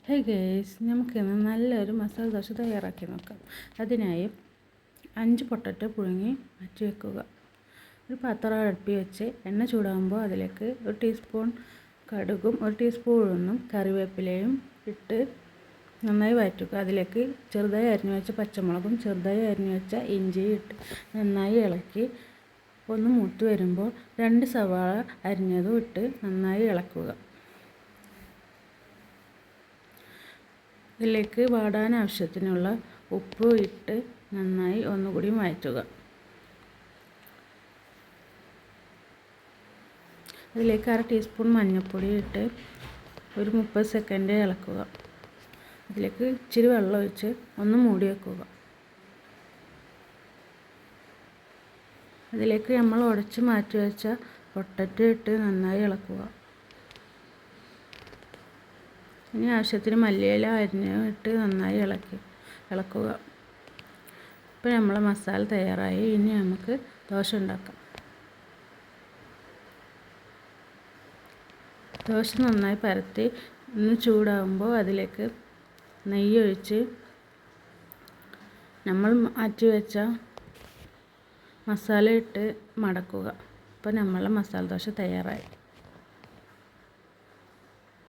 ഹേ guys, നമുക്കിന്ന് നല്ലൊരു മസാല ദോശ തയ്യാറാക്കി നോക്കാം. അതിനായി 5 പൊട്ടറ്റോ പുഴുങ്ങി മാറ്റി വെക്കുക. ഒരു പാത്രം അടുപ്പി വെച്ച് എണ്ണ ചൂടാകുമ്പോൾ അതിലേക്ക് 1 ടീസ്പൂൺ കടുകും 1 ടീസ്പൂൺ ഉഴുന്നും കറിവേപ്പിലയും ഇട്ട് നന്നായി വഴറ്റുക. അതിലേക്ക് ചെറുതായി അരിഞ്ഞു വെച്ച പച്ചമുളകും ചെറുതായി അരിഞ്ഞു വെച്ച ഇഞ്ചിയും ഇട്ട് നന്നായി ഇളക്കി ഒന്ന് മൂത്ത് വരുമ്പോൾ 2 സവാള അരിഞ്ഞതും ഇട്ട് നന്നായി ഇളക്കുക. ഇതിലേക്ക് വാടാൻ ആവശ്യത്തിനുള്ള ഉപ്പ് ഇട്ട് നന്നായി ഒന്നുകൂടി വഴറ്റുക. അതിലേക്ക് 1/2 ടീസ്പൂൺ മഞ്ഞൾപ്പൊടി ഇട്ട് ഒരു 30 സെക്കൻഡ് ഇളക്കുക. അതിലേക്ക് ഇച്ചിരി വെള്ളം ഒഴിച്ച് ഒന്ന് മൂടി വെക്കുക. അതിലേക്ക് നമ്മൾ ഉടച്ച് മാറ്റി വെച്ച പൊട്ടറ്റോ ഇട്ട് നന്നായി ഇളക്കുക. ഇനി ആവശ്യത്തിന് മല്ലിയില അരിഞ്ഞ് ഇട്ട് നന്നായി ഇളക്കുക. ഇപ്പോൾ നമ്മളെ മസാല തയ്യാറായി. ഇനി നമുക്ക് ദോശ ഉണ്ടാക്കാം. ദോശ നന്നായി പരത്തി ഒന്ന് ചൂടാകുമ്പോൾ അതിലേക്ക് നെയ്യ് ഒഴിച്ച് നമ്മൾ മാറ്റി വെച്ച മസാല ഇട്ട് മടക്കുക. അപ്പോൾ നമ്മളെ മസാല ദോശ തയ്യാറായി.